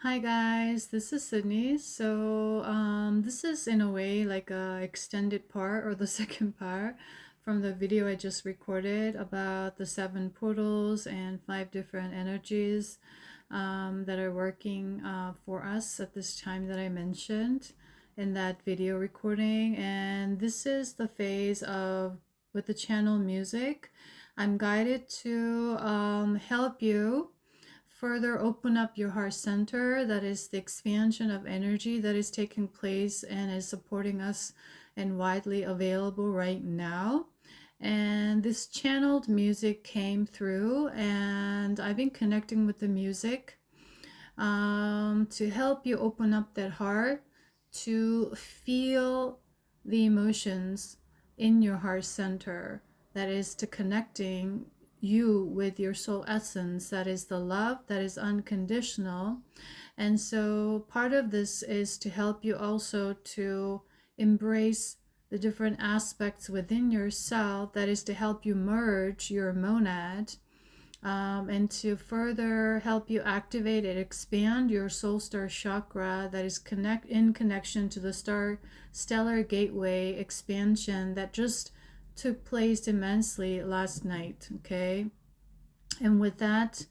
Hi guys, this is Sidney. This is in a way like a extended part or the second part from the video I just recorded about the seven portals and five different energies that are working for us at this time that I mentioned in that video recording. And this is the phase of with the channel music. I'm guided to help you further open up your heart center. That is the expansion of energy that is taking place and is supporting us and widely available right now. And this channeled music came through, and I've been connecting with the music to help you open up that heart to feel the emotions in your heart center. That is to connecting you with your soul essence, that is the love that is unconditional. And so part of this is to help you also to embrace the different aspects within yourself, that is to help you merge your monad, and to further help you activate and expand your soul star chakra, that is in connection to the stellar gateway expansion that just took place immensely last night. Okay, and with that,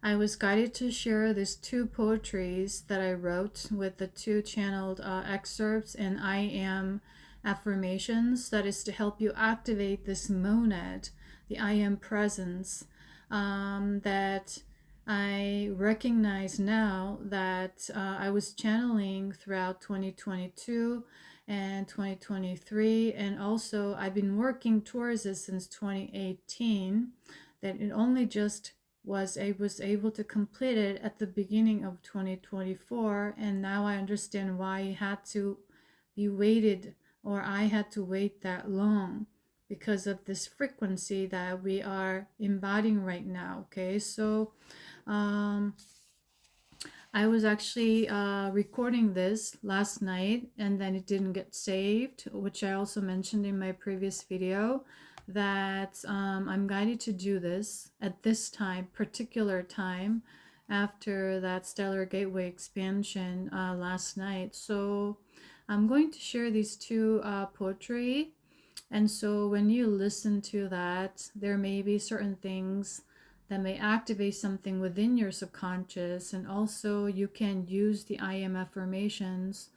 I was guided to share these two poetries that I wrote with the two channeled excerpts and I am affirmations, that is to help you activate this monad, the I am presence, that I recognize now that I was channeling throughout 2022 and 2023, and also I've been working towards this since 2018, that it only just I was able to complete it at the beginning of 2024, and now I understand why it had to be waited, or I had to wait that long, because of this frequency that we are embodying right now. Okay, so I was actually recording this last night, and then it didn't get saved, which I also mentioned in my previous video, that I'm guided to do this at this time, particular time, after that stellar gateway expansion last night. So I'm going to share these two poetry, and so when you listen to that, there may be certain things that may activate something within your subconscious, and also you can use the I am affirmations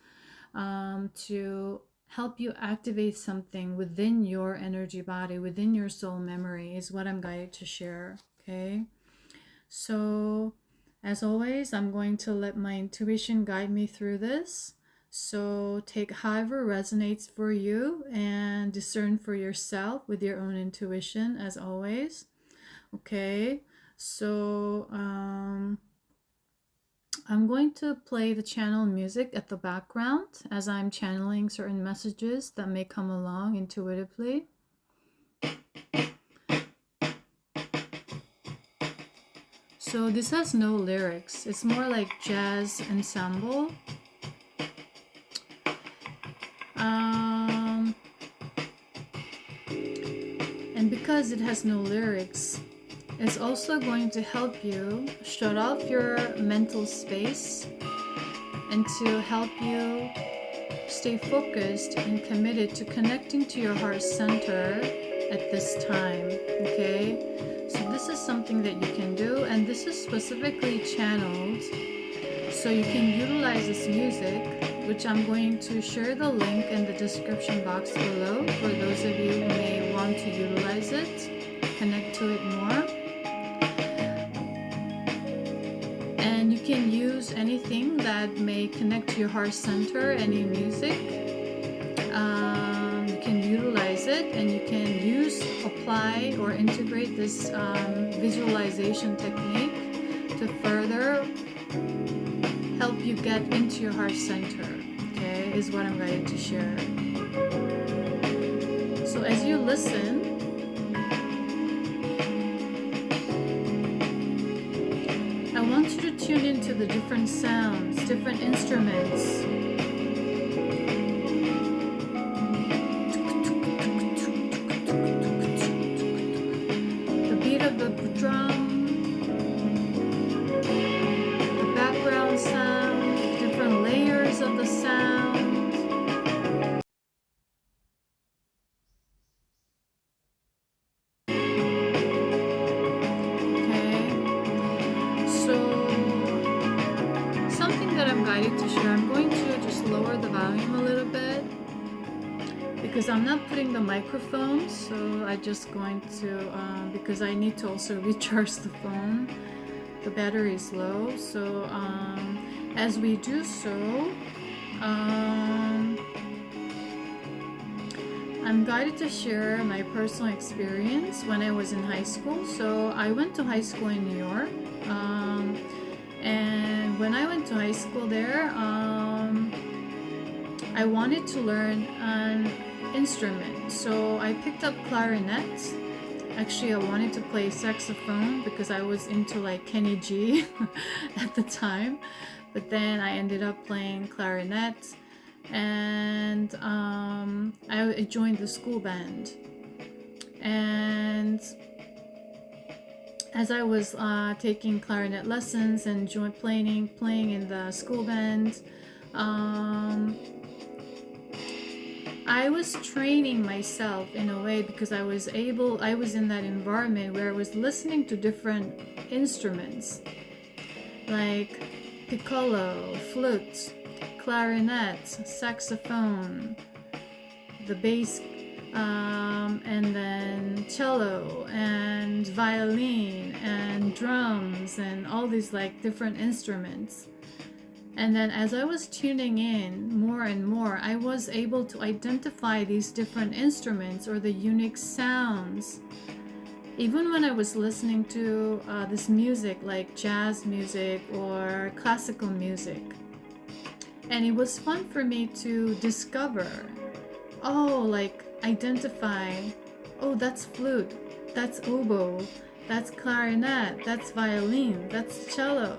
to help you activate something within your energy body, within your soul memory, is what I'm guided to share. Okay, so as always, I'm going to let my intuition guide me through this. So take however resonates for you and discern for yourself with your own intuition, as always. Okay, so I'm going to play the channel music at the background as I'm channeling certain messages that may come along intuitively. So this has no lyrics. It's more like jazz ensemble. And because it has no lyrics, it's also going to help you shut off your mental space and to help you stay focused and committed to connecting to your heart center at this time. Okay, so this is something that you can do, and this is specifically channeled, so you can utilize this music, which I'm going to share the link in the description box below for those of you who may want to utilize it, connect to it more. And you can use anything that may connect to your heart center, any music. You can utilize it, and you can apply or integrate this visualization technique to further help you get into your heart center. Okay, is what I'm going to share. So as you listen, I want you to tune into the different sounds, different instruments. The beat of the drum, the background sound, I'm guided to share. I'm going to just lower the volume a little bit because I'm not putting the microphone, so I just going to, because I need to also recharge the phone. The battery is low, so as we do so, I'm guided to share my personal experience when I was in high school. So I went to high school in New York, and when I went to high school there, I wanted to learn an instrument. So I picked up clarinet. Actually, I wanted to play saxophone because I was into like Kenny G at the time, but then I ended up playing clarinet, and I joined the school band. And as I was taking clarinet lessons and playing in the school band, I was training myself in a way because I was in that environment where I was listening to different instruments like piccolo, flute, clarinet, saxophone, the bass, and then cello and violin and drums and all these like different instruments. And then as I was tuning in more and more, I was able to identify these different instruments or the unique sounds. Even when I was listening to this music like jazz music or classical music. And it was fun for me to discover, like identify, that's flute, that's oboe, that's clarinet, that's violin, that's cello.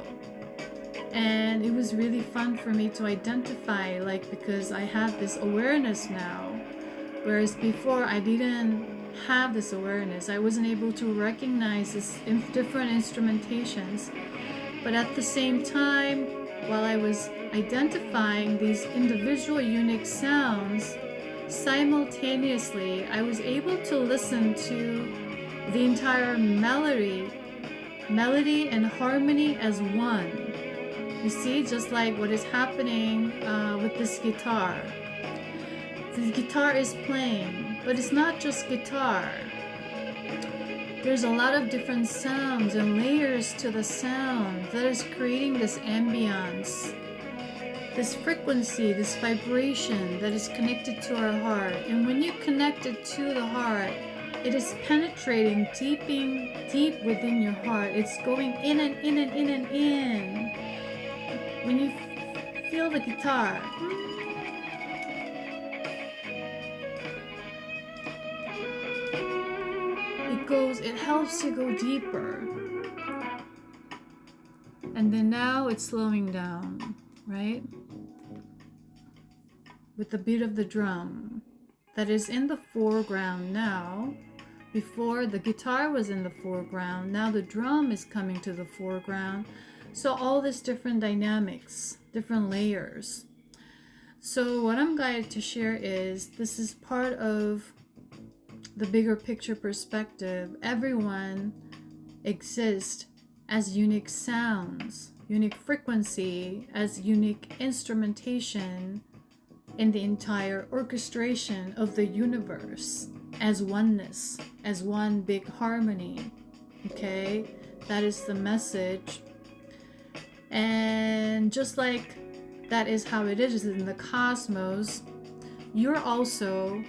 And it was really fun for me to identify, like, because I have this awareness now, whereas before I didn't have this awareness. I wasn't able to recognize this different instrumentations. But at the same time, while I was identifying these individual unique sounds, simultaneously I was able to listen to the entire melody and harmony as one. You see, just like what is happening with this guitar. The guitar is playing, but it's not just guitar. There's a lot of different sounds and layers to the sound that is creating this ambience, this frequency, this vibration that is connected to our heart. And when you connect it to the heart, it is penetrating deep within your heart. It's going in and in and in and in. When you feel the guitar, it helps you go deeper. And then now it's slowing down, right? With the beat of the drum that is in the foreground now. Before, the guitar was in the foreground. Now the drum is coming to the foreground. So all these different dynamics, different layers. So what I'm guided to share is this is part of the bigger picture perspective. Everyone exists as unique sounds, unique frequency, as unique instrumentation in the entire orchestration of the universe, as oneness, as one big harmony. Okay, that is the message. And just like that is how it is in the cosmos, you're also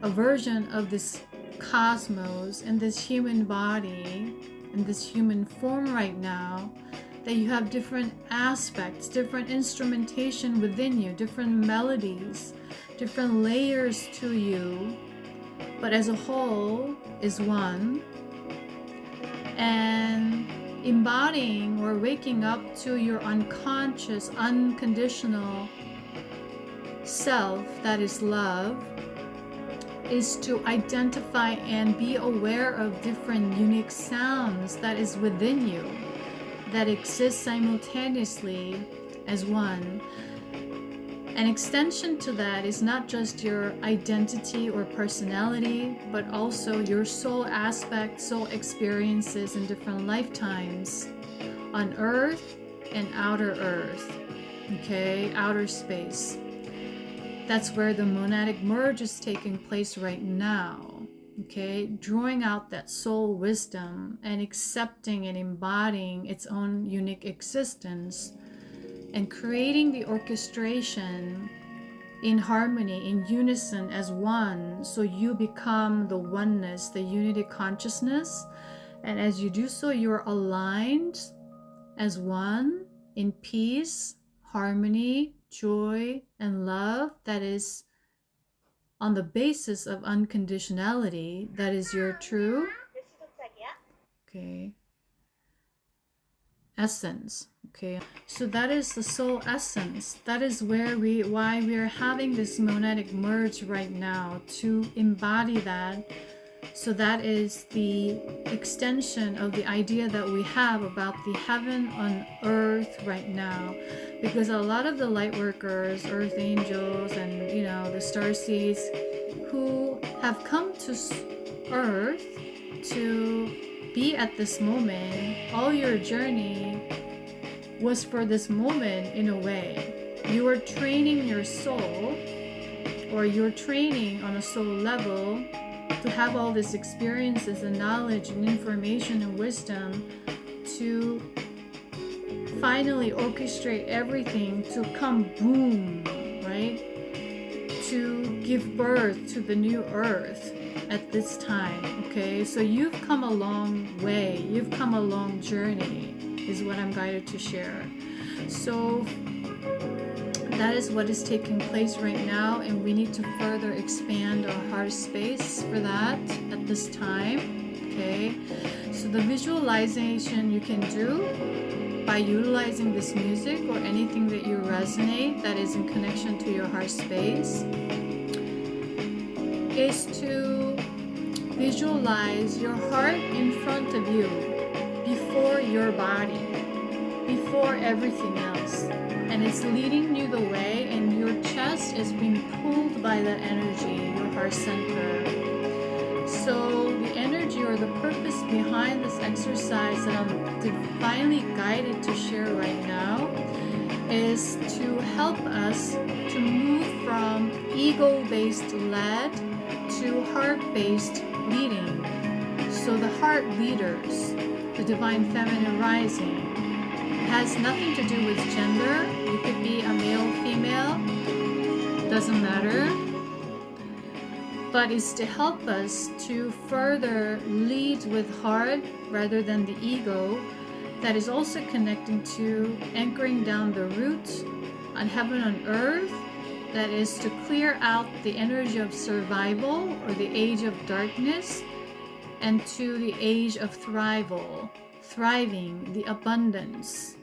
a version of this cosmos in this human body, in this human form right now, that you have different aspects, different instrumentation within you, different melodies, different layers to you, but as a whole is one. And embodying or waking up to your unconscious, unconditional self that is love is to identify and be aware of different unique sounds that is within you, that exist simultaneously as one. An extension to that is not just your identity or personality, but also your soul aspect, soul experiences in different lifetimes on earth and outer earth. okay, outer space. That's where the monadic merge is taking place right now, okay, drawing out that soul wisdom and accepting and embodying its own unique existence and creating the orchestration in harmony, in unison as one, so you become the oneness, the unity consciousness. And as you do so, you're aligned as one in peace, harmony, joy, and love that is on the basis of unconditionality. That is your true, okay, essence. Okay, so that is the soul essence. That is why we are having this monadic merge right now, to embody that. So that is the extension of the idea that we have about the heaven on earth right now, because a lot of the light workers, earth angels, and the star seeds who have come to earth to be at this moment, all your journey was for this moment. In a way, you are training your soul, or you're training on a soul level to have all these experiences and knowledge and information and wisdom to finally orchestrate everything to come boom, right? To give birth to the new earth at this time, okay? So you've come a long way. You've come a long journey, is what I'm guided to share. So that is what is taking place right now, and we need to further expand our heart space for that at this time, okay? So the visualization you can do by utilizing this music or anything that you resonate that is in connection to your heart space is to visualize your heart in front of you, before your body, before everything else. And it's leading you the way, and your chest is being pulled by that energy, your heart center. So the energy or the purpose behind this exercise that I'm divinely guided to share right now is to help us to move from ego-based led to heart-based leading. So the heart leaders, the divine feminine rising, has nothing to do with gender. You could be a male, female, doesn't matter. But it's to help us to further lead with heart rather than the ego, that is also connecting to anchoring down the roots on heaven on earth, that is to clear out the energy of survival or the age of darkness, and to the age of thriving, the abundance,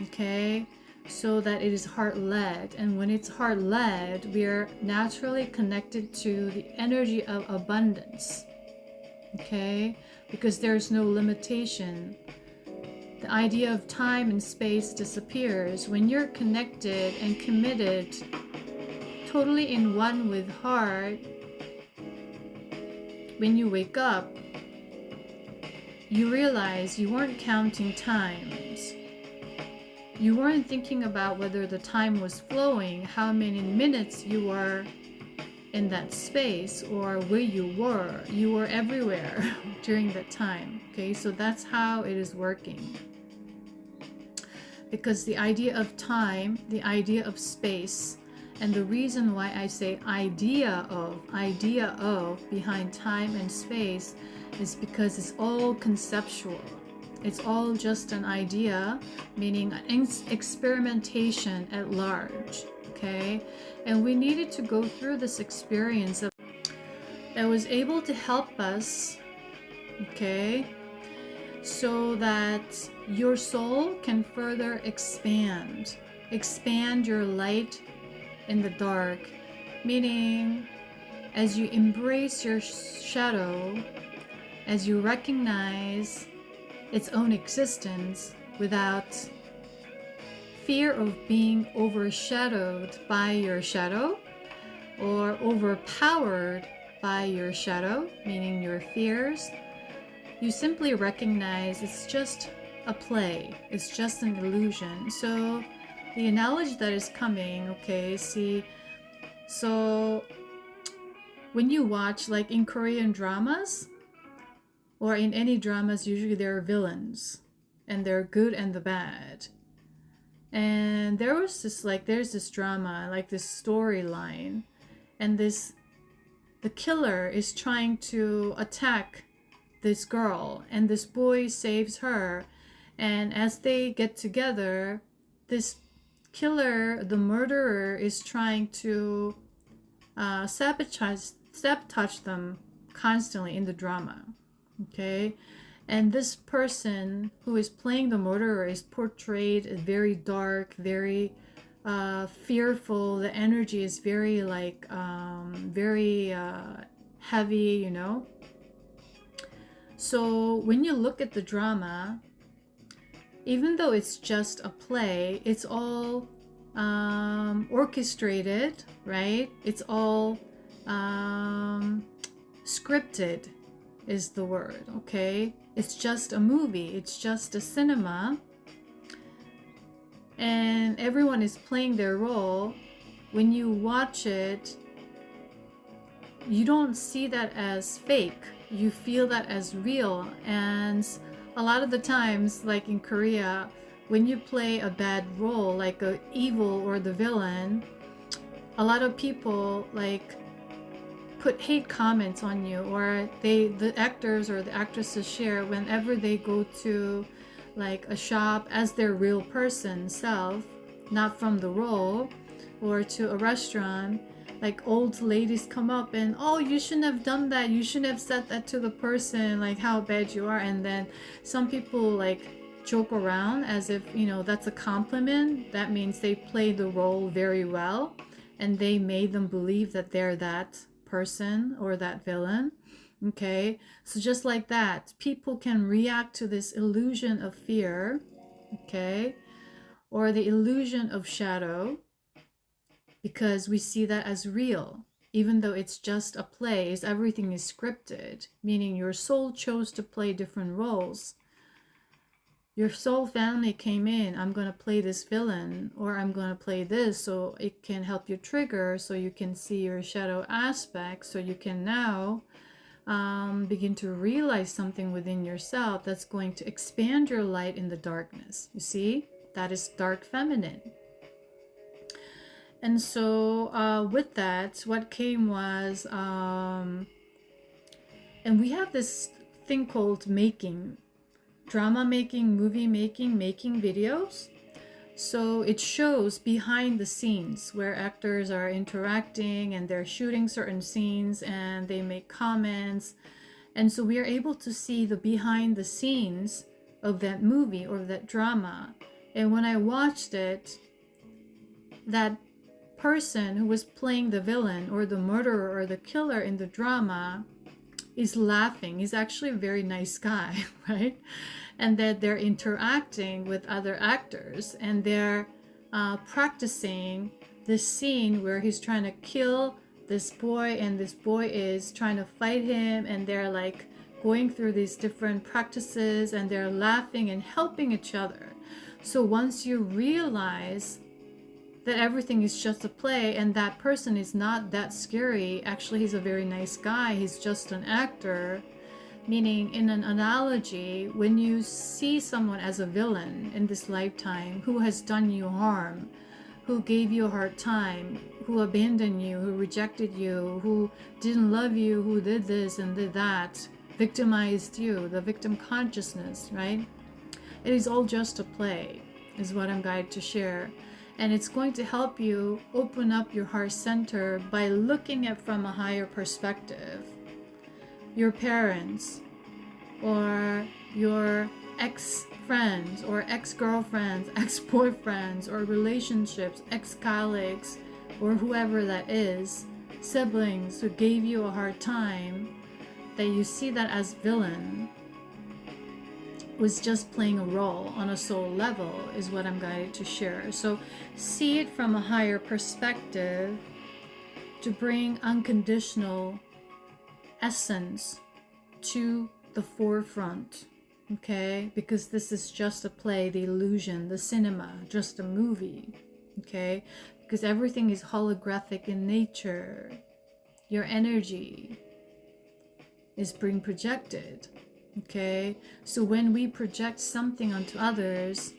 okay? So that it is heart-led. And when it's heart-led, we are naturally connected to the energy of abundance, okay? Because there's no limitation. The idea of time and space disappears when you're connected and committed, totally in one with heart. When you wake up, you realize you weren't counting times. You weren't thinking about whether the time was flowing, how many minutes you were in that space, or where you were. You were everywhere during that time, okay? So that's how it is working. Because the idea of time, the idea of space, and the reason why I say idea of behind time and space is because it's all conceptual. It's all just an idea, meaning an experimentation at large, okay? And we needed to go through this experience that was able to help us, okay, so that your soul can further expand your light in the dark, meaning as you embrace your shadow, as you recognize its own existence without fear of being overshadowed by your shadow or overpowered by your shadow, meaning your fears, you simply recognize it's just a play, it's just an illusion. So the analogy that is coming, okay, see, so when you watch, like in Korean dramas or in any dramas, usually there are villains and they're good and the bad. And there was this, like, there's this drama, like this storyline, and the killer is trying to attack this girl, and this boy saves her. And as they get together, this killer, the murderer, is trying to sabotage them constantly in the drama. Okay, and this person who is playing the murderer is portrayed as very dark, very fearful. The energy is very like very heavy, you know. So when you look at the drama, even though it's just a play, it's all orchestrated, right? It's all scripted is the word, okay? It's just a movie, it's just a cinema, and everyone is playing their role. When you watch it, you don't see that as fake, you feel that as real. And a lot of the times, like in Korea, when you play a bad role, like a evil or the villain, a lot of people like put hate comments on you, or the actors or the actresses share whenever they go to like a shop as their real person self, not from the role, or to a restaurant, like old ladies come up and, oh, you shouldn't have done that, you shouldn't have said that to the person, like how bad you are. And then some people like joke around as if, you know, that's a compliment. That means they play the role very well and they made them believe that they're that person or that villain. Okay, so just like that, people can react to this illusion of fear, okay, or the illusion of shadow, because we see that as real, even though it's just a play. Is everything is scripted, meaning your soul chose to play different roles. Your soul family came in, I'm going to play this villain, or I'm going to play this, so it can help you trigger, so you can see your shadow aspects, so you can now begin to realize something within yourself that's going to expand your light in the darkness. You see, that is dark feminine. And so with that, what came was, and we have this thing called making, drama making, movie making, making videos. So it shows behind the scenes where actors are interacting and they're shooting certain scenes and they make comments. And so we are able to see the behind the scenes of that movie or that drama. And when I watched it, that person who was playing the villain or the murderer or the killer in the drama is laughing. He's actually a very nice guy, right? And that they're interacting with other actors and they're practicing this scene where he's trying to kill this boy and this boy is trying to fight him, and they're like going through these different practices and they're laughing and helping each other. So once you realize that everything is just a play and that person is not that scary, actually he's a very nice guy, he's just an actor. Meaning, in an analogy, when you see someone as a villain in this lifetime who has done you harm, who gave you a hard time, who abandoned you, who rejected you, who didn't love you, who did this and did that, victimized you, the victim consciousness, right? It is all just a play, is what I'm guided to share. And it's going to help you open up your heart center by looking at from a higher perspective. Your parents or your ex-friends or ex-girlfriends, ex-boyfriends or relationships, ex-colleagues or whoever that is, siblings who gave you a hard time, that you see that as villain, was just playing a role on a soul level, is what I'm guided to share. So see it from a higher perspective to bring unconditional essence to the forefront, okay? Because this is just a play, the illusion, the cinema, just a movie, okay? Because everything is holographic in nature. Your energy is being projected, okay? So when we project something onto others,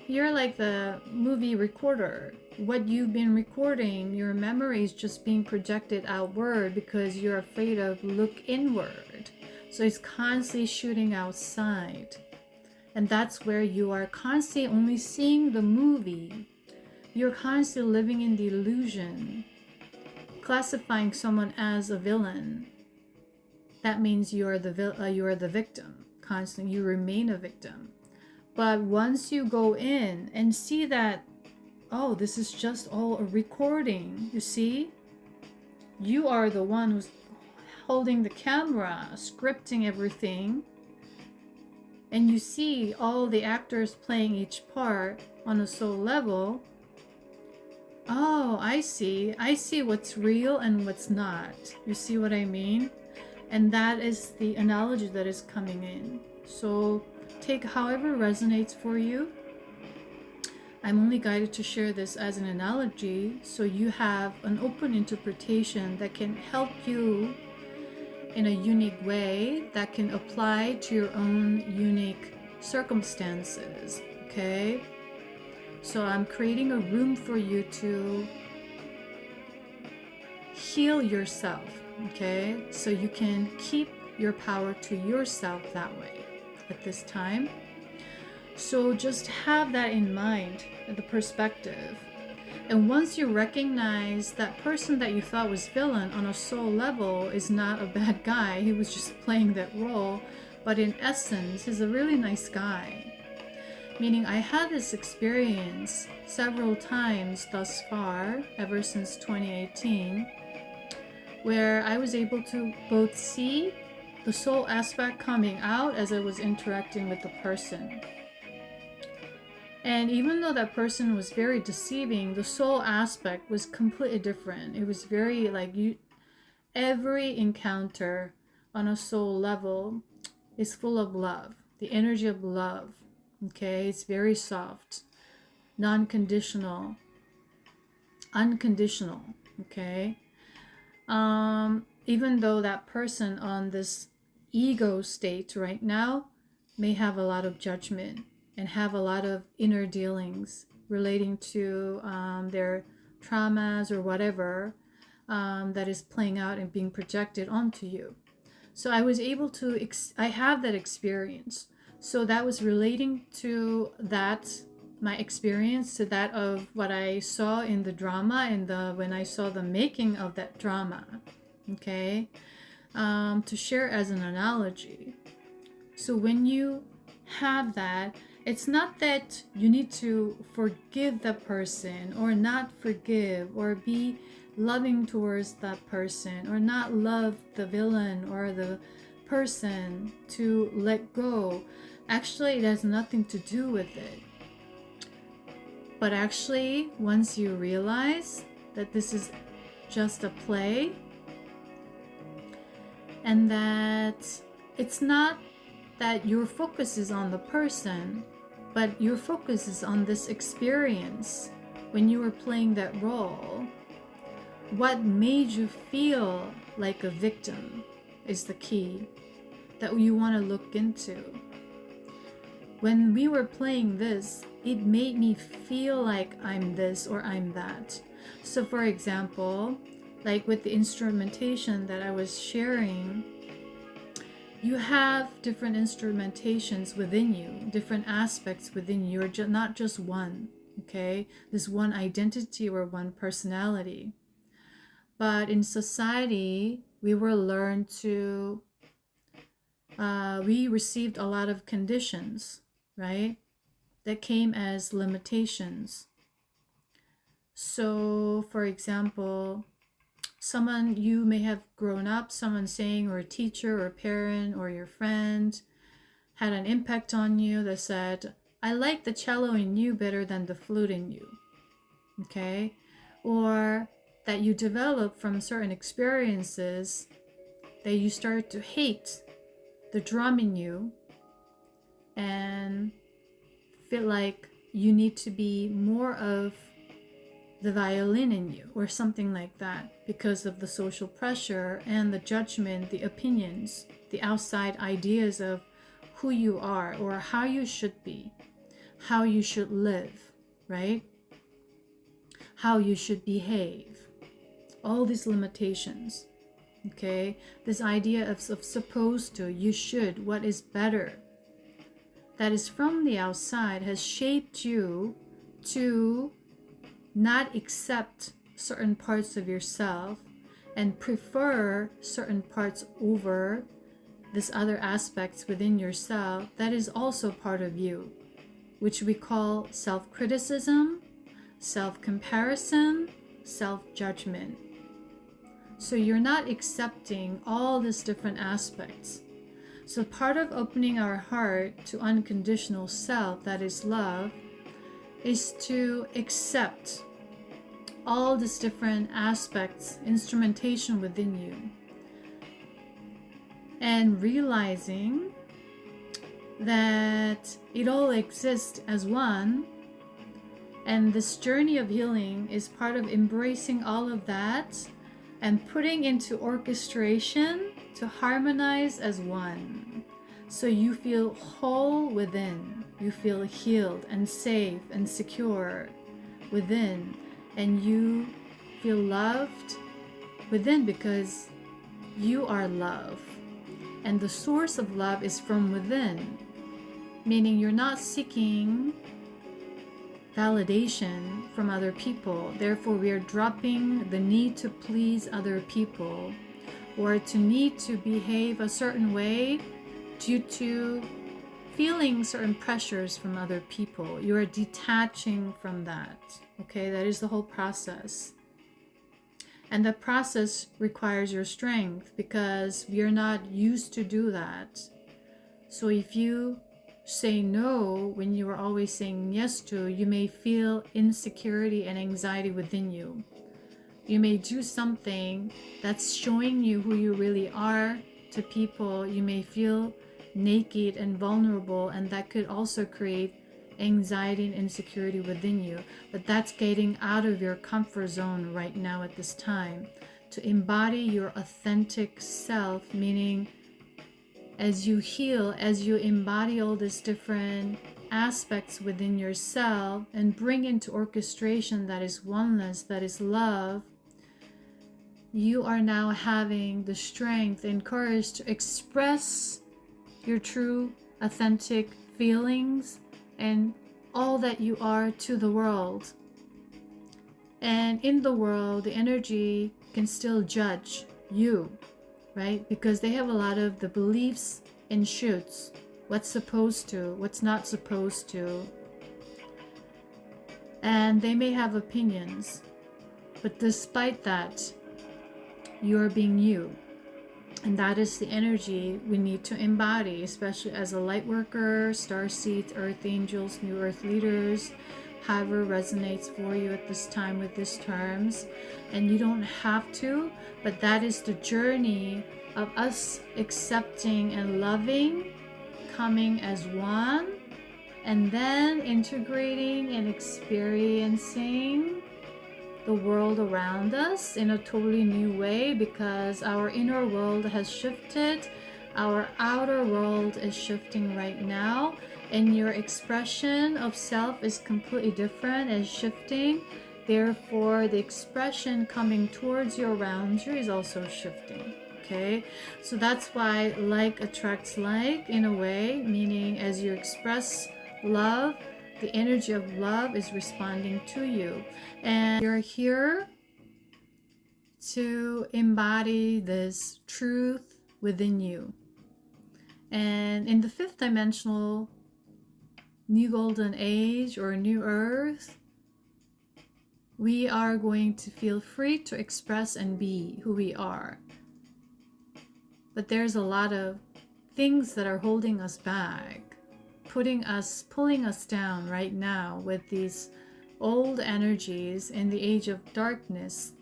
you're like the movie recorder. What you've been recording, your memory is just being projected outward because you're afraid of look inward. So it's constantly shooting outside. And that's where you are constantly only seeing the movie. You're constantly living in the illusion, classifying someone as a villain. That means you are the victim. Constantly, you remain a victim. But once you go in and see that, oh, this is just all a recording, you see? You are the one who's holding the camera, scripting everything. And you see all the actors playing each part on a soul level. Oh, I see. I see what's real and what's not. You see what I mean? And that is the analogy that is coming in. So take however resonates for you. I'm only guided to share this as an analogy so you have an open interpretation that can help you in a unique way that can apply to your own unique circumstances, okay? So I'm creating a room for you to heal yourself, okay? So you can keep your power to yourself that way at this time. So just have that in mind, the perspective. And once you recognize that person that you thought was villain on a soul level is not a bad guy, he was just playing that role, but in essence, he's a really nice guy. Meaning I had this experience several times thus far, ever since 2018, where I was able to both see the soul aspect coming out as I was interacting with the person. And even though that person was very deceiving, the soul aspect was completely different. It was very like every encounter on a soul level is full of love, the energy of love. Okay, it's very soft, non-conditional, unconditional. Okay, even though that person on this ego state right now may have a lot of judgment and have a lot of inner dealings relating to their traumas or whatever that is playing out and being projected onto you. So I was able to, I have that experience. So that was relating to that, my experience, to that of what I saw in the drama and when I saw the making of that drama, okay, to share as an analogy. So when you have that, it's not that you need to forgive the person or not forgive or be loving towards that person or not love the villain or the person to let go. Actually, it has nothing to do with it. But actually, once you realize that this is just a play and that it's not that your focus is on the person, but your focus is on this experience when you were playing that role. What made you feel like a victim is the key that you want to look into. When we were playing this, it made me feel like I'm this or I'm that. So for example, like with the instrumentation that I was sharing, you have different instrumentations within you, different aspects within you. You're not just one, okay? This one identity or one personality. But in society, we were learned to, we received a lot of conditions, right? That came as limitations. So, for example, someone you may have grown up, someone saying, or a teacher or a parent or your friend had an impact on you that said, I like the cello in you better than the flute in you, okay? Or that you develop from certain experiences that you start to hate the drum in you and feel like you need to be more of the violin in you or something like that because of the social pressure and the judgment, the opinions, the outside ideas of who you are or how you should be, how you should live, right? How you should behave. All these limitations, okay? This idea of supposed to, you should, what is better, that is from the outside has shaped you to not accept certain parts of yourself and prefer certain parts over this other aspects within yourself that is also part of you, which we call self-criticism, self-comparison, self-judgment. So you're not accepting all these different aspects. So part of opening our heart to unconditional self, that is love, is to accept all these different aspects, instrumentation within you, and realizing that it all exists as one. And this journey of healing is part of embracing all of that and putting into orchestration to harmonize as one. So you feel whole within, you feel healed and safe and secure within, and you feel loved within because you are love. And the source of love is from within, meaning you're not seeking validation from other people. Therefore, we are dropping the need to please other people or to need to behave a certain way due to feeling certain pressures from other people. You are detaching from that. Okay, that is the whole process. And the process requires your strength because we are not used to do that. So if you say no when you are always saying yes to, you may feel insecurity and anxiety within you. You may do something that's showing you who you really are to people. You may feel naked and vulnerable, and that could also create anxiety and insecurity within you. But that's getting out of your comfort zone right now at this time. To embody your authentic self, meaning as you heal, as you embody all these different aspects within yourself and bring into orchestration that is oneness, that is love, you are now having the strength and courage to express your true, authentic feelings and all that you are to the world. And in the world, the energy can still judge you, right? Because they have a lot of the beliefs and shoulds, what's supposed to, what's not supposed to. And they may have opinions, but despite that, you are being you. And that is the energy we need to embody, especially as a light worker, star seeds, earth angels, new earth leaders, however resonates for you at this time with these terms. And you don't have to, but that is the journey of us accepting and loving, coming as one, and then integrating and experiencing the world around us in a totally new way, because our inner world has shifted, our outer world is shifting right now, and your expression of self is completely different and shifting. Therefore, the expression coming towards you, around you, is also shifting. Okay, so that's why like attracts like in a way, meaning as you express love, the energy of love is responding to you. And you're here to embody this truth within you. And in the fifth dimensional new golden age or new earth, we are going to feel free to express and be who we are. But there's a lot of things that are holding us back, pulling us down right now with these old energies in the age of darkness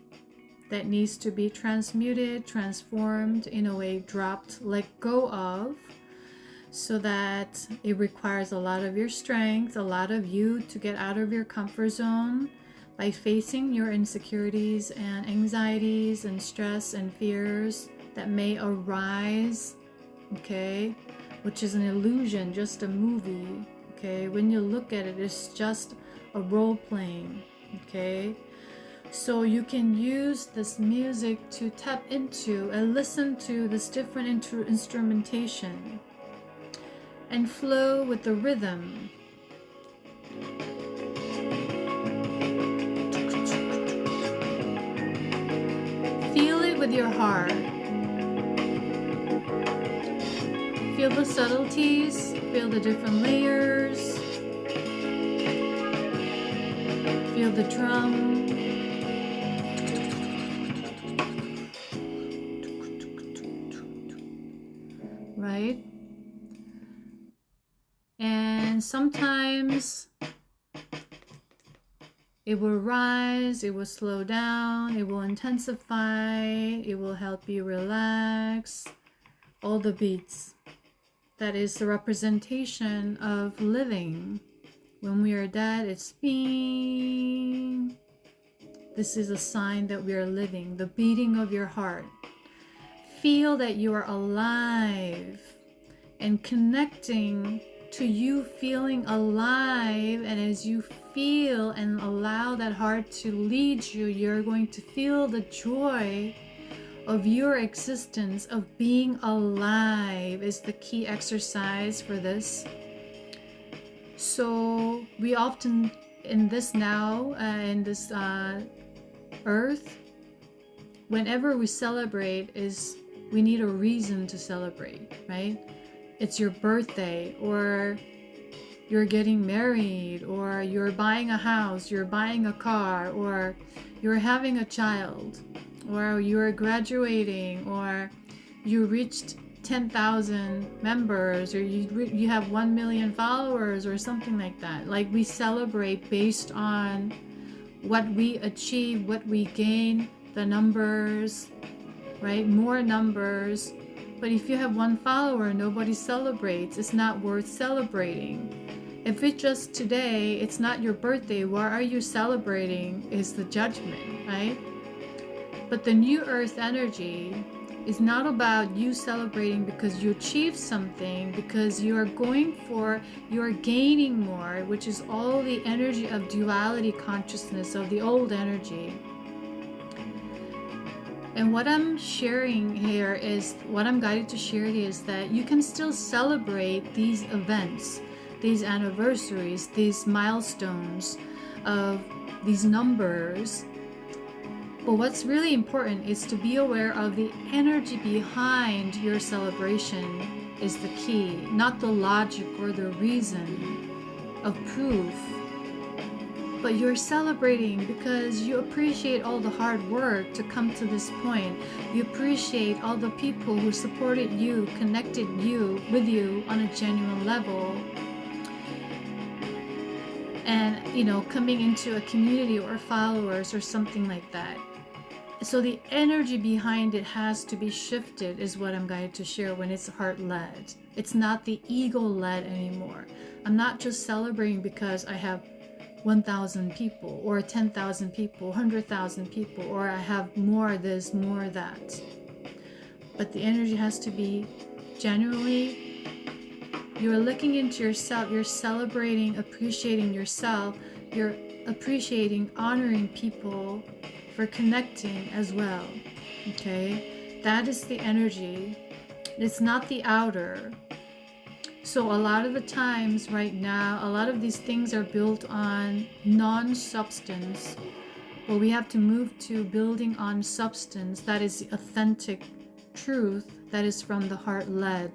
that needs to be transmuted, transformed, in a way dropped, let go of, so that it requires a lot of your strength, a lot of you to get out of your comfort zone by facing your insecurities and anxieties and stress and fears that may arise, okay, which is an illusion, just a movie, okay. When you look at it, it's just a role playing, okay. So you can use this music to tap into and listen to this different instrumentation and flow with the rhythm. Feel it with your heart. Feel the subtleties, feel the different layers, feel the drum. Right? And sometimes it will rise, it will slow down, it will intensify, it will help you relax. All the beats. That is the representation of living. When we are dead, it's being. This is a sign that we are living, the beating of your heart. Feel that you are alive and connecting to you feeling alive. And as you feel and allow that heart to lead you, you're going to feel the joy of your existence, of being alive is the key exercise for this. So we often in this now, in this earth, whenever we celebrate, is we need a reason to celebrate, right? It's your birthday, or you're getting married, or you're buying a house, you're buying a car, or you're having a child, or you're graduating, or you reached 10,000 members, or you have 1 million followers, or something like that. Like, we celebrate based on what we achieve, what we gain, the numbers, right? More numbers. But if you have 1 follower, nobody celebrates. It's not worth celebrating. If it's just today, it's not your birthday, why are you celebrating is the judgment, right? But the new earth energy is not about you celebrating because you achieved something, because you are gaining more, which is all the energy of duality consciousness of the old energy. And what I'm sharing here is, what I'm guided to share here is that you can still celebrate these events, these anniversaries, these milestones of these numbers. But what's really important is to be aware of the energy behind your celebration is the key, not the logic or the reason of proof. But you're celebrating because you appreciate all the hard work to come to this point. You appreciate all the people who supported you, connected you with you on a genuine level. And, you know, coming into a community or followers or something like that. So the energy behind it has to be shifted, is what I'm guided to share when it's heart-led. It's not the ego-led anymore. I'm not just celebrating because I have 1,000 people or 10,000 people, 100,000 people, or I have more this, more that. But the energy has to be genuinely, you're looking into yourself, you're celebrating, appreciating yourself, you're appreciating, honoring people for connecting as well, okay? That is the energy. It's not the outer. So a lot of the times right now, a lot of these things are built on non-substance, but we have to move to building on substance. That is the authentic truth that is from the heart led,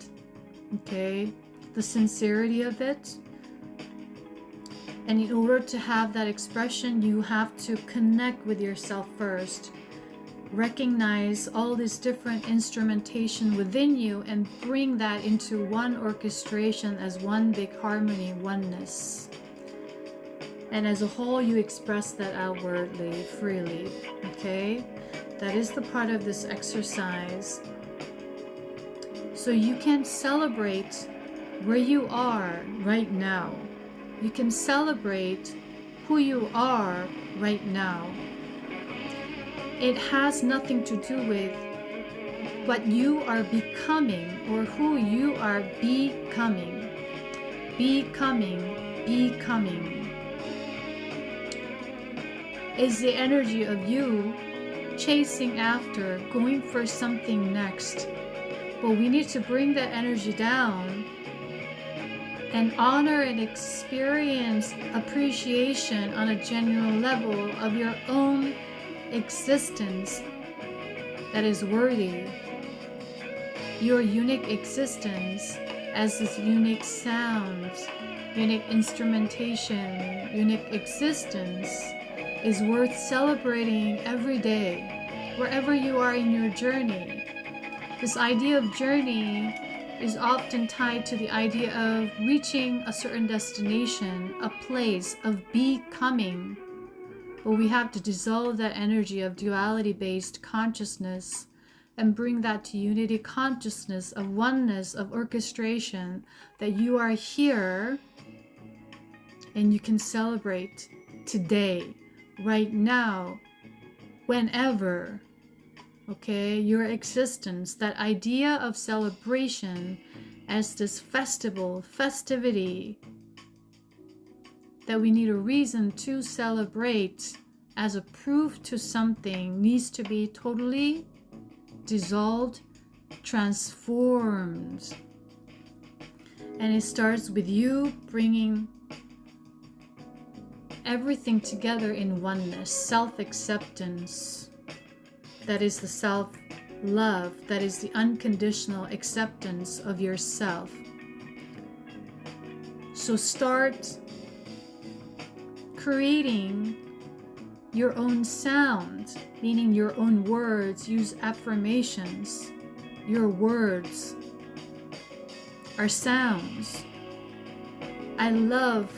okay? The sincerity of it. And in order to have that expression, you have to connect with yourself first. Recognize all this different instrumentation within you and bring that into one orchestration as one big harmony, oneness. And as a whole, you express that outwardly, freely, okay? That is the part of this exercise. So you can celebrate where you are right now. You can celebrate who you are right now. It has nothing to do with what you are becoming or who you are becoming. Becoming is the energy of you chasing after, going for something next. But we need to bring that energy down and honor and experience appreciation on a genuine level of your own existence that is worthy. Your unique existence as this unique sounds, unique instrumentation, unique existence is worth celebrating every day, wherever you are in your journey. This idea of journey is often tied to the idea of reaching a certain destination, a place of becoming. But we have to dissolve that energy of duality-based consciousness and bring that to unity consciousness of oneness, of orchestration, that you are here and you can celebrate today, right now, whenever. Okay, your existence, that idea of celebration as this festivity, that we need a reason to celebrate as a proof to something, needs to be totally dissolved, transformed. And it starts with you bringing everything together in oneness, self-acceptance. That is the self-love, that is the unconditional acceptance of yourself. So start creating your own sound, meaning your own words. Use affirmations. Your words are sounds. I love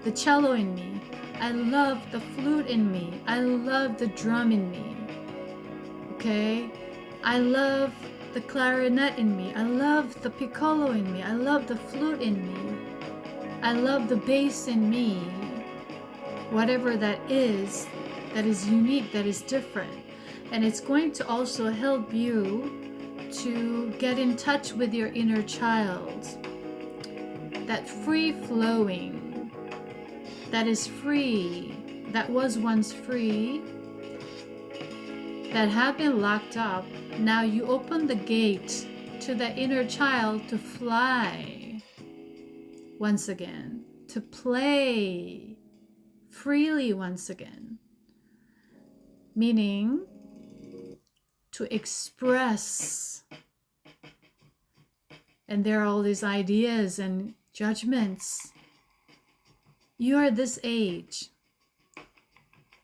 the cello in me. I love the flute in me. I love the drum in me. Okay? I love the clarinet in me. I love the piccolo in me. I love the flute in me. I love the bass in me. Whatever that is unique, that is different. And it's going to also help you to get in touch with your inner child. That free-flowing, that is free, that was once free, that have been locked up. Now you open the gate to the inner child to fly once again, to play freely once again, meaning to express. And there are all these ideas and judgments. You are this age.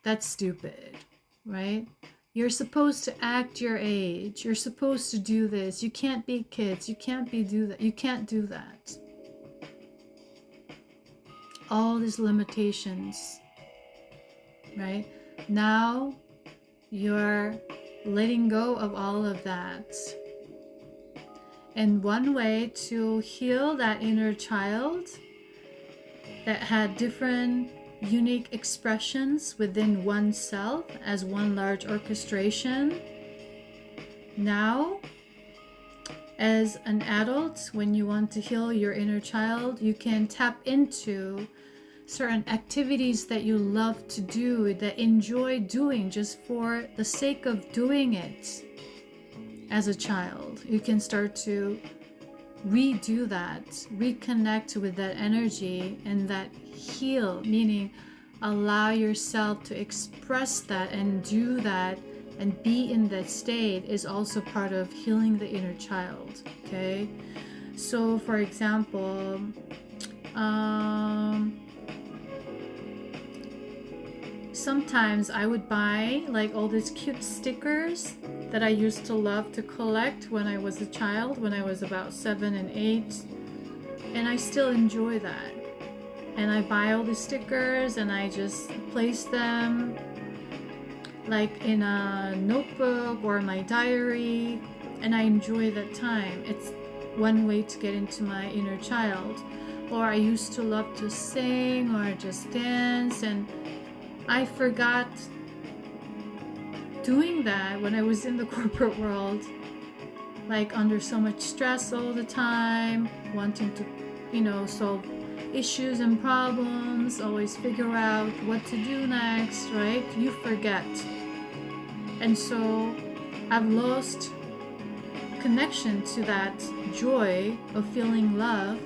That's stupid, right? You're supposed to act your age. You're supposed to do this. You can't be kids. You can't do that. You can't do that. All these limitations, right? Now you're letting go of all of that. And one way to heal that inner child that had different unique expressions within oneself as one large orchestration. Now, as an adult, when you want to heal your inner child, you can tap into certain activities that you love to do, that enjoy doing just for the sake of doing it as a child. You can start to redo that, reconnect with that energy and that heal, meaning allow yourself to express that and do that and be in that state is also part of healing the inner child. Okay, so for example, sometimes I would buy like all these cute stickers that I used to love to collect when I was a child, when I was about 7 and 8, and I still enjoy that. And I buy all the stickers and I just place them like in a notebook or my diary, and I enjoy that time. one way to get into my inner child. Or I used to love to sing or just dance, and I forgot doing that when I was in the corporate world, like under so much stress all the time, wanting to, solve issues and problems, always figure out what to do next, right? You forget. And so I've lost connection to that joy of feeling love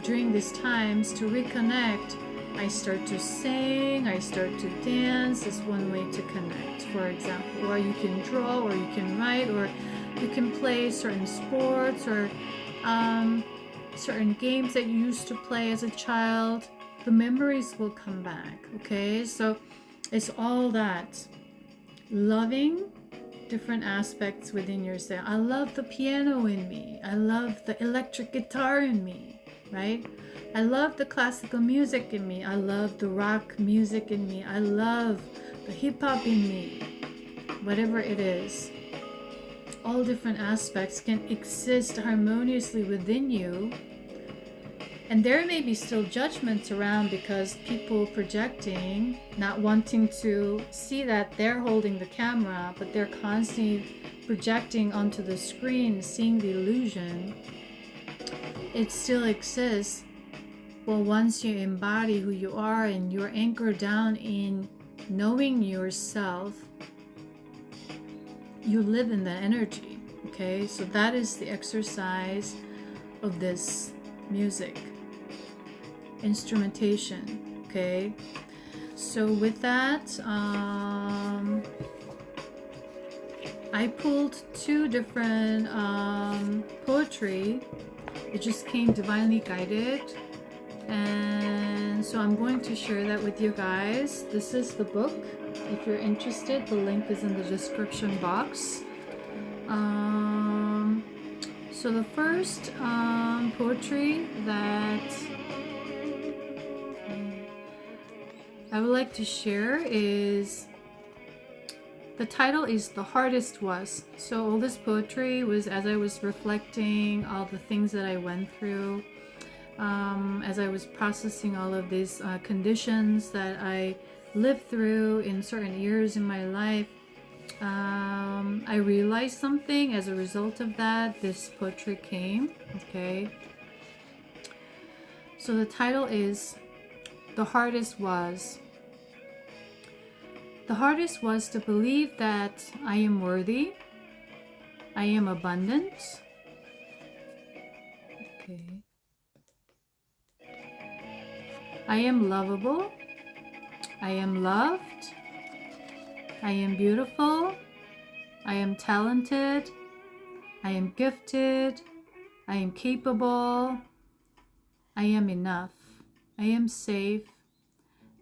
during these times. To reconnect, I start to sing, I start to dance. Is one way to connect, for example. Or you can draw, or you can write, or you can play certain sports, or certain games that you used to play as a child. The memories will come back, okay? So it's all that. Loving different aspects within yourself. I love the piano in me. I love the electric guitar in me, right? I love the classical music in me. I love the rock music in me. I love the hip hop in me. Whatever it is, all different aspects can exist harmoniously within you. And there may be still judgments around because people projecting, not wanting to see that they're holding the camera, but they're constantly projecting onto the screen, seeing the illusion. It still exists. Well, once you embody who you are and you're anchored down in knowing yourself, you live in that energy, okay? So that is the exercise of this music instrumentation, okay? So with that, I pulled two different poetry. It just came divinely guided, and so I'm going to share that with you guys. This is the book. If you're interested, the link is in the description box. So the first poetry that I would like to share is, the title is The Hardest Was. So all this poetry was as I was reflecting all the things that I went through, as I was processing all of these conditions that I lived through in certain years in my life. I realized something. As a result of that, this poetry came, okay? So the title is The Hardest Was. The hardest was to believe that I am worthy, I am abundant, okay, I am lovable, I am loved, I am beautiful, I am talented, I am gifted, I am capable, I am enough, I am safe,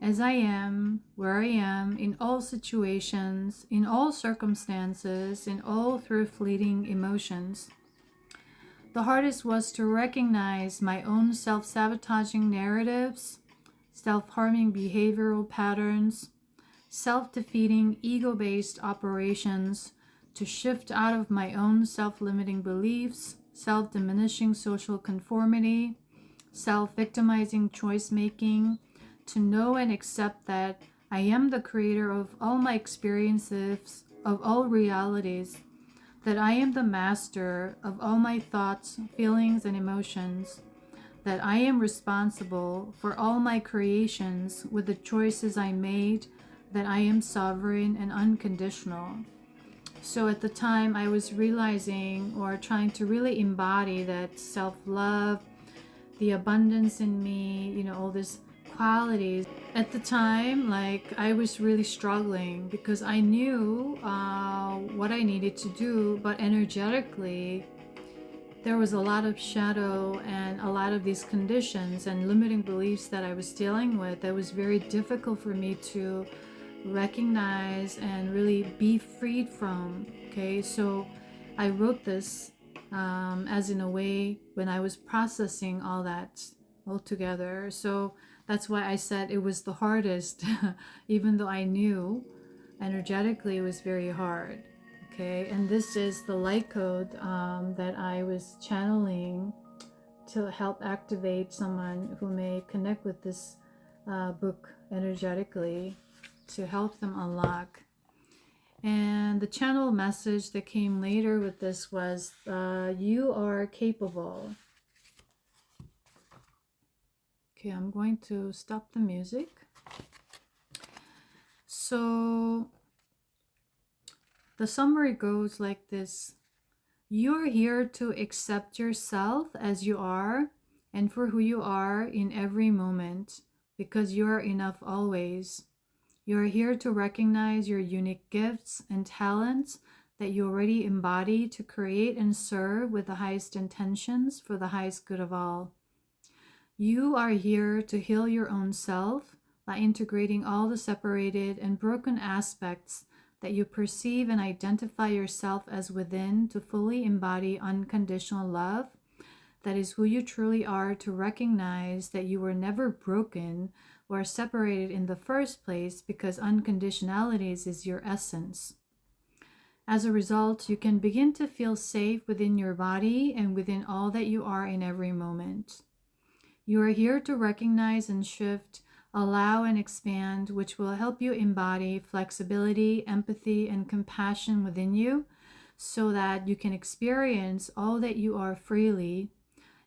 as I am, where I am, in all situations, in all circumstances, in all through fleeting emotions. The hardest was to recognize my own self-sabotaging narratives, self-harming behavioral patterns, self-defeating ego-based operations, to shift out of my own self-limiting beliefs, self-diminishing social conformity, self-victimizing choice-making, to know and accept that I am the creator of all my experiences, of all realities, that I am the master of all my thoughts, feelings, and emotions, that I am responsible for all my creations with the choices I made, that I am sovereign and unconditional. So at the time, I was realizing or trying to really embody that self-love, the abundance in me, all these qualities. At the time, I was really struggling because I knew what I needed to do, but energetically there was a lot of shadow and a lot of these conditions and limiting beliefs that I was dealing with that was very difficult for me to recognize and really be freed from. Okay, so I wrote this as in a way when I was processing all that all together. So that's why I said it was the hardest, even though I knew energetically it was very hard. Okay, and this is the light code that I was channeling to help activate someone who may connect with this book energetically to help them unlock. And the channel message that came later with this was, you are capable. Okay, I'm going to stop the music. So the summary goes like this. You're here to accept yourself as you are and for who you are in every moment, because you are enough always. You are here to recognize your unique gifts and talents that you already embody to create and serve with the highest intentions for the highest good of all. You are here to heal your own self by integrating all the separated and broken aspects that you perceive and identify yourself as within to fully embody unconditional love. That is who you truly are, to recognize that you were never broken or separated in the first place, because unconditionalities is your essence. As a result, you can begin to feel safe within your body and within all that you are in every moment. You are here to recognize and shift, allow and expand, which will help you embody flexibility, empathy, and compassion within you, so that you can experience all that you are freely.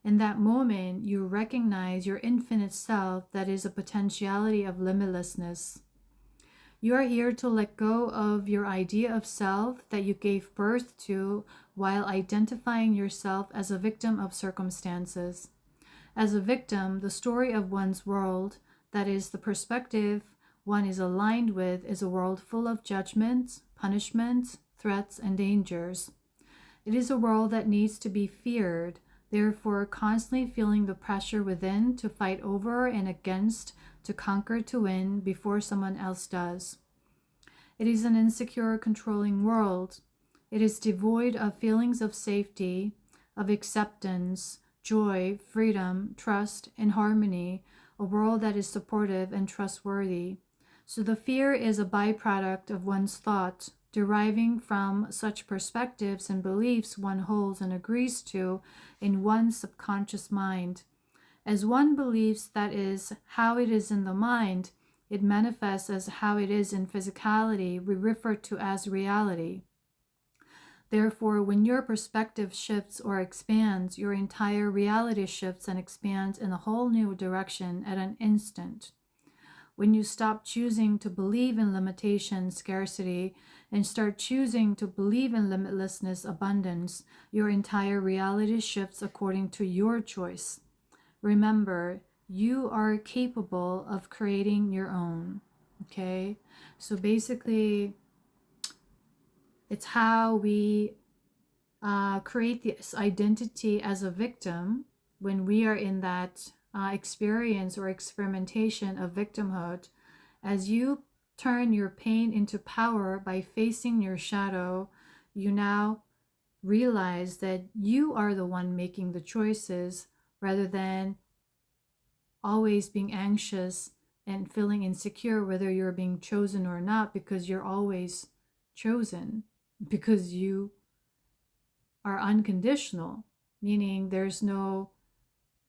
In that moment, you recognize your infinite self that is a potentiality of limitlessness. You are here to let go of your idea of self that you gave birth to while identifying yourself as a victim of circumstances. As a victim, the story of one's world, that is, the perspective one is aligned with, is a world full of judgments, punishments, threats, and dangers. It is a world that needs to be feared, therefore constantly feeling the pressure within to fight over and against, to conquer, to win before someone else does. It is an insecure, controlling world. It is devoid of feelings of safety, of acceptance, joy, freedom, trust, and harmony, a world that is supportive and trustworthy. So the fear is a byproduct of one's thought, deriving from such perspectives and beliefs one holds and agrees to in one's subconscious mind. As one believes that is how it is in the mind, it manifests as how it is in physicality, we refer to as reality. Therefore, when your perspective shifts or expands, your entire reality shifts and expands in a whole new direction at an instant. When you stop choosing to believe in limitation, scarcity, and start choosing to believe in limitlessness, abundance, your entire reality shifts according to your choice. Remember, you are capable of creating your own. Okay? So basically, it's how we create this identity as a victim when we are in that experience or experimentation of victimhood. As you turn your pain into power by facing your shadow, you now realize that you are the one making the choices, rather than always being anxious and feeling insecure whether you're being chosen or not, because you're always chosen, because you are unconditional, meaning there's no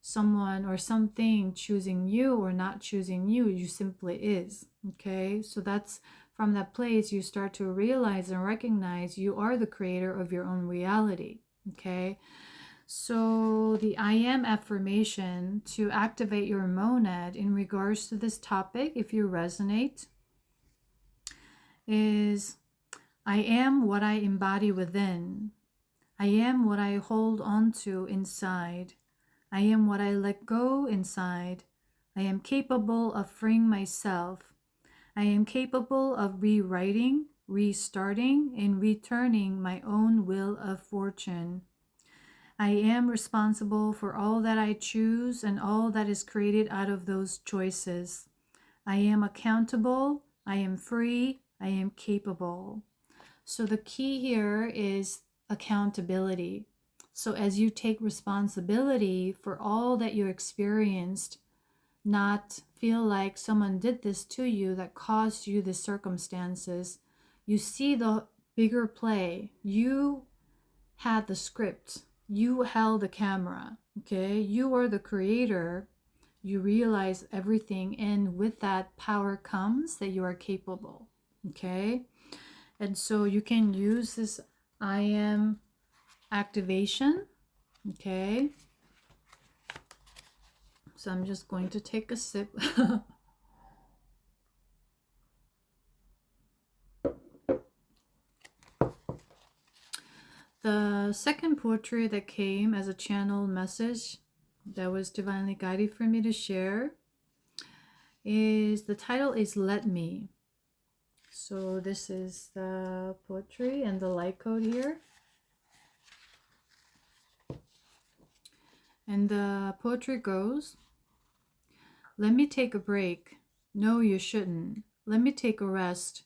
someone or something choosing you or not choosing you. You simply is. Okay, so that's from that place you start to realize and recognize you are the creator of your own reality. Okay, so the I am affirmation to activate your monad in regards to this topic, if you resonate, is: I am what I embody within. I am what I hold on to inside. I am what I let go inside. I am capable of freeing myself. I am capable of rewriting, restarting, and returning my own wheel of fortune. I am responsible for all that I choose and all that is created out of those choices. I am accountable. I am free. I am capable. So the key here is accountability. So as you take responsibility for all that you experienced, not feel like someone did this to you that caused you the circumstances, you see the bigger play. You had the script. You held the camera. Okay, you are the creator. You realize everything, and with that power comes that you are capable. Okay, and so you can use this I am activation. Okay, so I'm just going to take a sip. The second poetry that came as a channel message that was divinely guided for me to share is, the title is Let Me. So this is the poetry and the light code here. And the poetry goes, let me take a break. No, you shouldn't. Let me take a rest.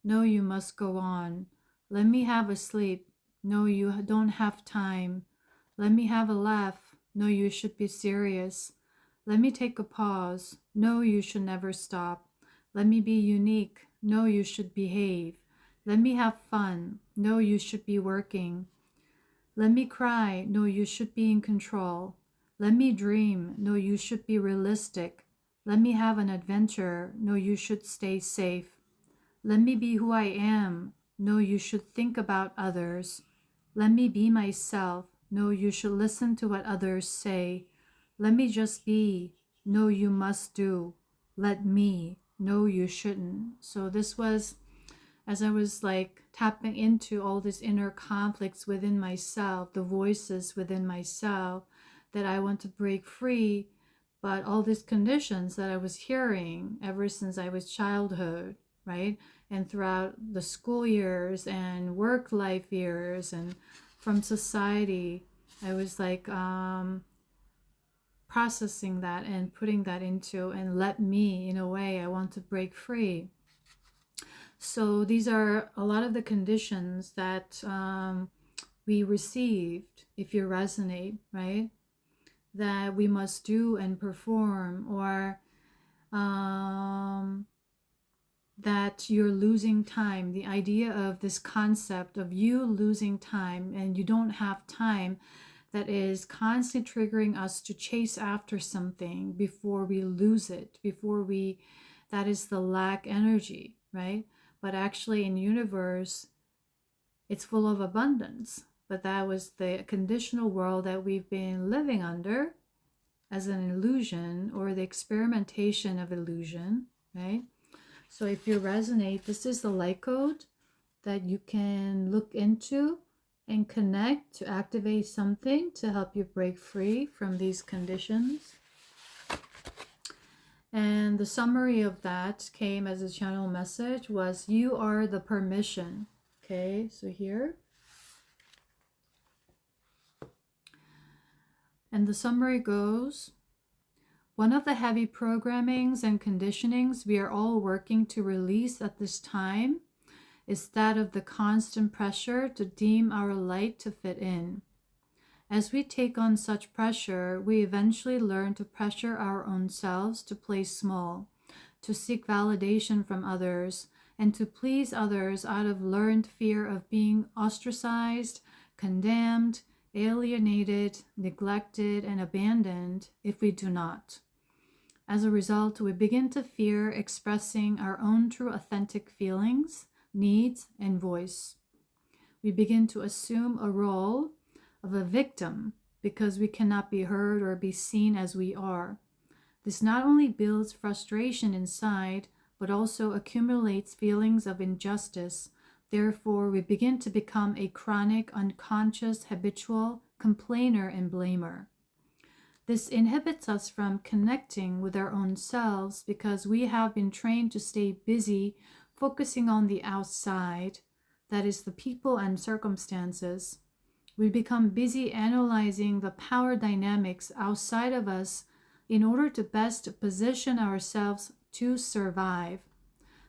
No, you must go on. Let me have a sleep. No, you don't have time. Let me have a laugh. No, you should be serious. Let me take a pause. No, you should never stop. Let me be unique. No, you should behave. Let me have fun. No, you should be working. Let me cry. No, you should be in control. Let me dream. No, you should be realistic. Let me have an adventure. No, you should stay safe. Let me be who I am. No, you should think about others. Let me be myself. No, you should listen to what others say. Let me just be. No, you must do. Let me. No, you shouldn't. So this was, as I was like tapping into all these inner conflicts within myself, the voices within myself that I want to break free, but all these conditions that I was hearing ever since I was childhood, right? And throughout the school years and work life years and from society, I was like processing that and putting that into, and let me, in a way, I want to break free. So these are a lot of the conditions that we received, if you resonate, right? That we must do and perform, or that you're losing time. The idea of this concept of you losing time and you don't have time, that is constantly triggering us to chase after something before we lose it, that is the lack energy, right? But actually in universe, it's full of abundance. But that was the conditional world that we've been living under as an illusion, or the experimentation of illusion, right? So if you resonate, this is the light code that you can look into and connect to activate something to help you break free from these conditions. And the summary of that came as a channel message was, you are the permission. Okay, so here. And the summary goes, one of the heavy programmings and conditionings we are all working to release at this time is that of the constant pressure to deem our light to fit in. As we take on such pressure, we eventually learn to pressure our own selves to play small, to seek validation from others, and to please others out of learned fear of being ostracized, condemned, alienated, neglected, and abandoned if we do not. As a result, we begin to fear expressing our own true authentic feelings, needs, and voice. We begin to assume a role of a victim because we cannot be heard or be seen as we are. This not only builds frustration inside, but also accumulates feelings of injustice. Therefore, we begin to become a chronic, unconscious, habitual complainer and blamer. This inhibits us from connecting with our own selves because we have been trained to stay busy focusing on the outside, that is, the people and circumstances. We become busy analyzing the power dynamics outside of us in order to best position ourselves to survive.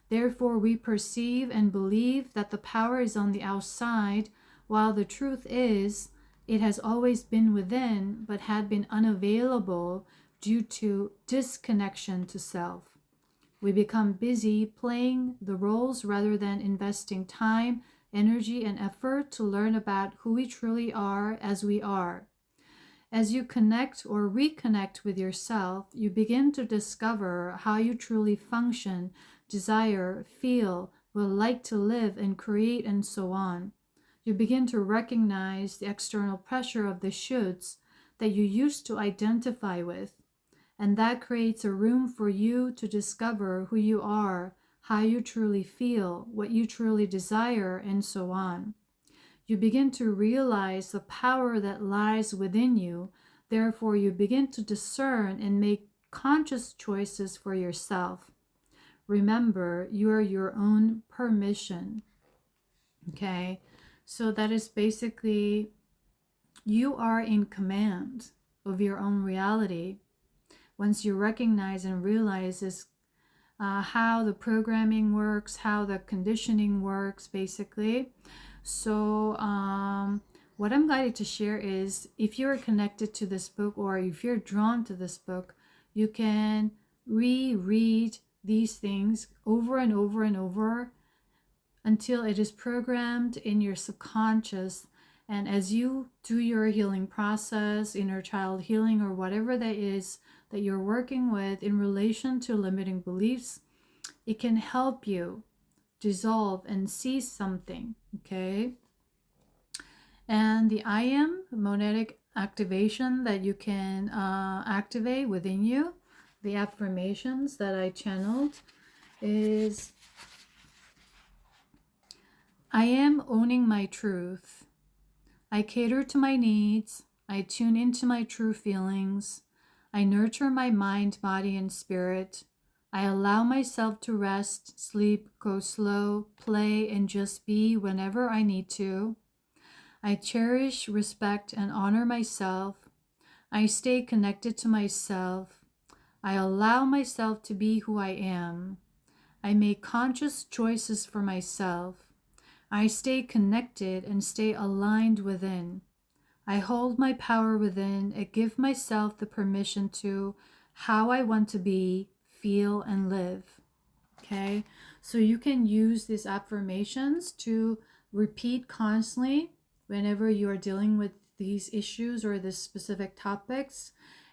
Therefore, we perceive and believe that the power is on the outside, while the truth is, it has always been within, but had been unavailable due to disconnection to self. We become busy playing the roles rather than investing time, energy, and effort to learn about who we truly are as we are. As you connect or reconnect with yourself, you begin to discover how you truly function, desire, feel, will like to live and create, and so on. You begin to recognize the external pressure of the shoulds that you used to identify with, and that creates a room for you to discover who you are, how you truly feel, what you truly desire, and so on. You begin to realize the power that lies within you. Therefore, you begin to discern and make conscious choices for yourself. Remember, you are your own permission. Okay? So that is basically, you are in command of your own reality. Once you recognize and realize this, how the programming works, how the conditioning works, basically. So what I'm guided to share is, if you're connected to this book or if you're drawn to this book, you can reread these things over and over and over until it is programmed in your subconscious. And as you do your healing process, inner child healing, or whatever that is that you're working with in relation to limiting beliefs, it can help you dissolve and see something. Okay? And the I am monadic activation that you can activate within you, the affirmations that I channeled, is, I am owning my truth. I cater to my needs. I tune into my true feelings. I nurture my mind, body, and spirit. I allow myself to rest, sleep, go slow, play, and just be whenever I need to. I cherish, respect, and honor myself. I stay connected to myself. I allow myself to be who I am. I make conscious choices for myself. I stay connected and stay aligned within. I hold my power within and give myself the permission to how I want to be, feel, and live. Okay, so you can use these affirmations to repeat constantly whenever you are dealing with these issues or these specific topics,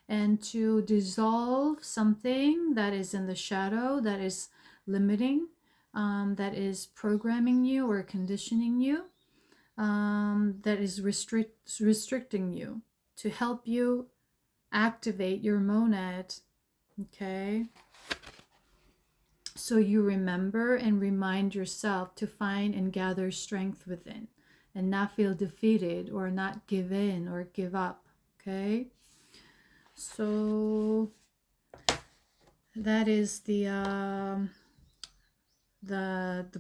and to dissolve something that is in the shadow, that is limiting, that is programming you or conditioning you, that is restricting you, to help you activate your monad. Okay, so you remember and remind yourself to find and gather strength within, and not feel defeated or not give in or give up. Okay, so that is the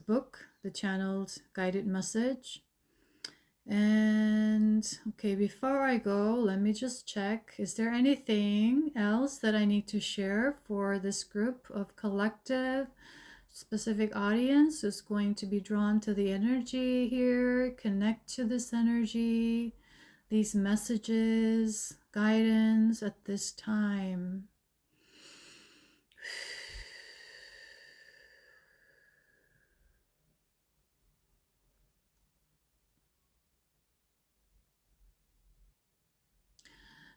book, the channeled guided message. And okay, before I go, let me just check, is there anything else that I need to share for this group of collective specific audience who's going to be drawn to the energy here, connect to this energy, these messages, guidance at this time?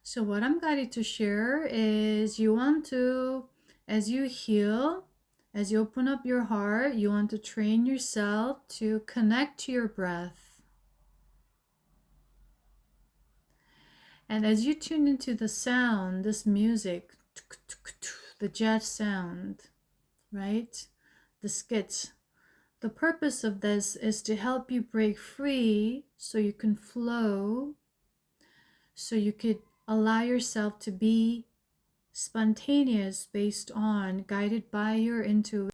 So what I'm guided to share is, you want to, as you heal, as you open up your heart, you want to train yourself to connect to your breath. And as you tune into the sound, this music, the jet sound, right? The skits. The purpose of this is to help you break free so you can flow, so you could allow yourself to be spontaneous based on, guided by your intuition,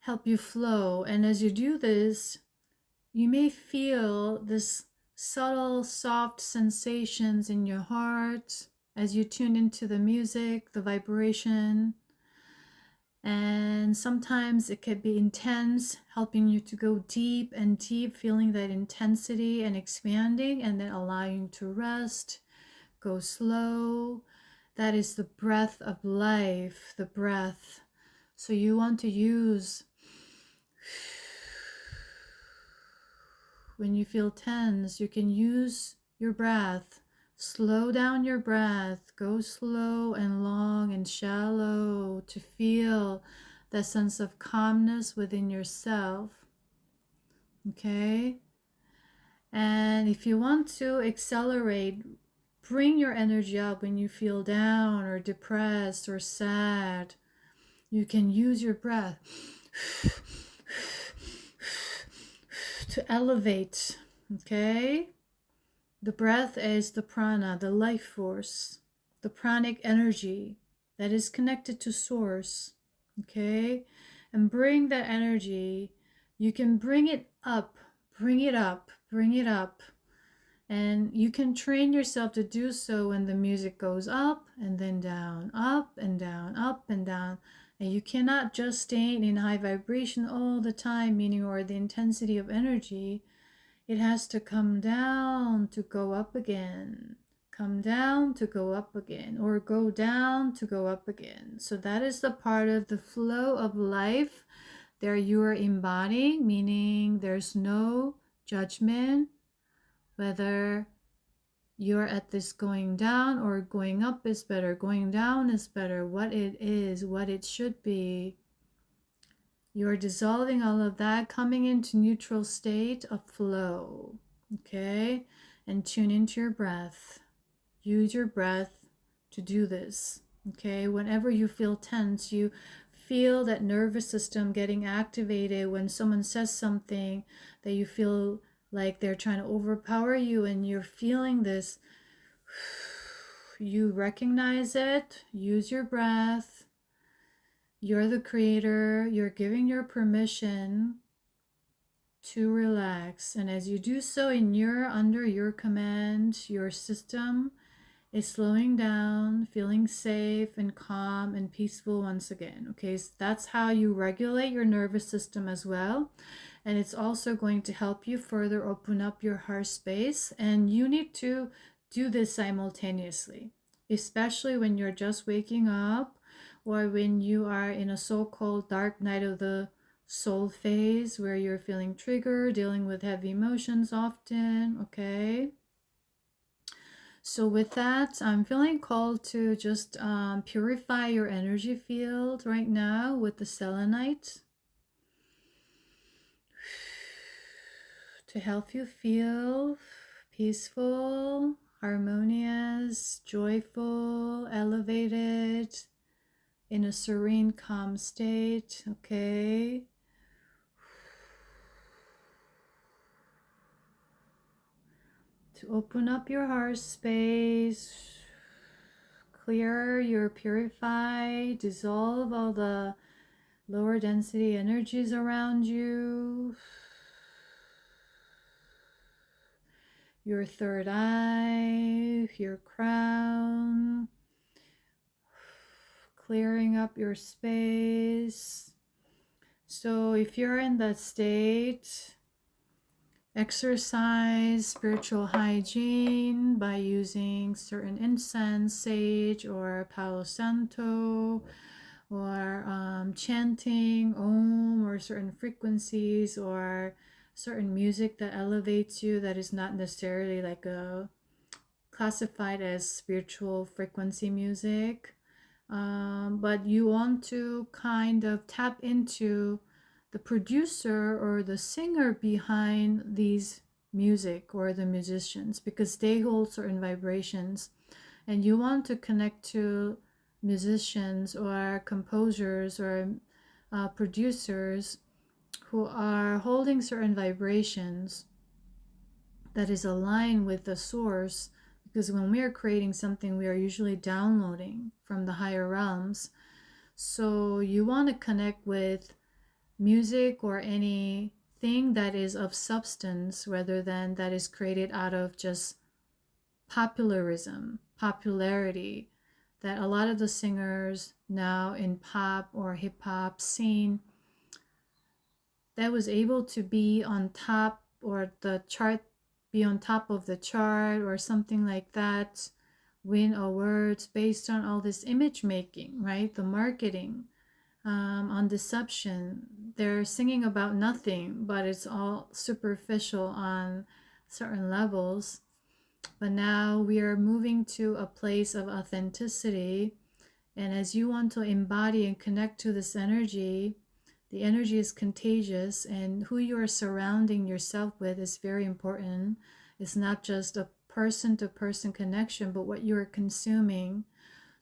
help you flow. And as you do this, you may feel this subtle, soft sensations in your heart as you tune into the music, the vibration. And sometimes it could be intense, helping you to go deep and deep, feeling that intensity and expanding, and then allowing you to rest, go slow. That is the breath of life, the breath. So you want to use when you feel tense, you can use your breath. Slow down your breath. Go slow and long and shallow to feel that sense of calmness within yourself. Okay? And if you want to accelerate, bring your energy up when you feel down or depressed or sad. You can use your breath to elevate. Okay? The breath is the prana, the life force, the pranic energy that is connected to source. Okay? And bring that energy. You can bring it up, bring it up, bring it up. And you can train yourself to do so when the music goes up and then down, up and down, up and down. And you cannot just stay in high vibration all the time, meaning or the intensity of energy. It has to come down to go up again. Come down to go up again, or go down to go up again. So that is the part of the flow of life there you are embodying, meaning there's no judgment, whether you're at this going down or going up is better, going down is better, what it is, what it should be. You're dissolving all of that, coming into neutral state of flow, okay? And tune into your breath. Use your breath to do this, okay? Whenever you feel tense, you feel that nervous system getting activated when someone says something that you feel like they're trying to overpower you and you're feeling this. You recognize it, use your breath. You're the creator, you're giving your permission to relax. And as you do so under your command, your system is slowing down, feeling safe and calm and peaceful once again. Okay, so that's how you regulate your nervous system as well. And it's also going to help you further open up your heart space. And you need to do this simultaneously, especially when you're just waking up or when you are in a so-called dark night of the soul phase where you're feeling triggered, dealing with heavy emotions often, okay? So with that, I'm feeling called to just purify your energy field right now with the selenite to help you feel peaceful, harmonious, joyful, elevated, in a serene, calm state, okay? To open up your heart space, clear your purify, dissolve all the lower density energies around you, your third eye, your crown, clearing up your space. So if you're in that state, exercise spiritual hygiene by using certain incense, sage, or Palo Santo, or chanting Om or certain frequencies or certain music that elevates you that is not necessarily like a classified as spiritual frequency music. But you want to kind of tap into the producer or the singer behind these music or the musicians, because they hold certain vibrations, and you want to connect to musicians or composers or producers who are holding certain vibrations that is aligned with the source. Because when we are creating something, we are usually downloading from the higher realms. So you want to connect with music or anything that is of substance rather than that is created out of just popularity, that a lot of the singers now in pop or hip hop scene that was able to be on top or the chart, be on top of the chart or something like that, win awards based on all this image making, right? The marketing on deception. They're singing about nothing, but it's all superficial on certain levels. But now we are moving to a place of authenticity. And as you want to embody and connect to this energy, the energy is contagious, and who you are surrounding yourself with is very important. It's not just a person to person connection, but what you are consuming.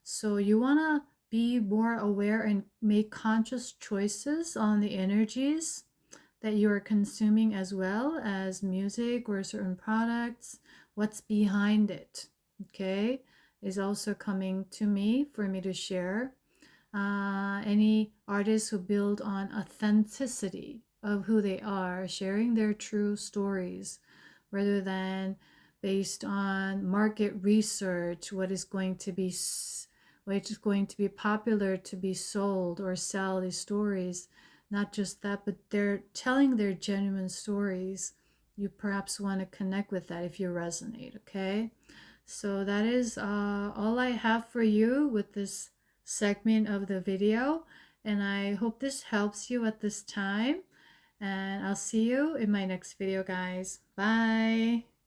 So you want to be more aware and make conscious choices on the energies that you are consuming, as well as music or certain products. What's behind it, okay, is also coming to me for me to share. Any artists who build on authenticity of who they are, sharing their true stories rather than based on market research, what is going to be popular to be sold or sell these stories. Not just that, but they're telling their genuine stories. You perhaps want to connect with that if you resonate, okay? So that is all I have for you with this segment of the video, and I hope this helps you at this time, and I'll see you in my next video, guys. Bye.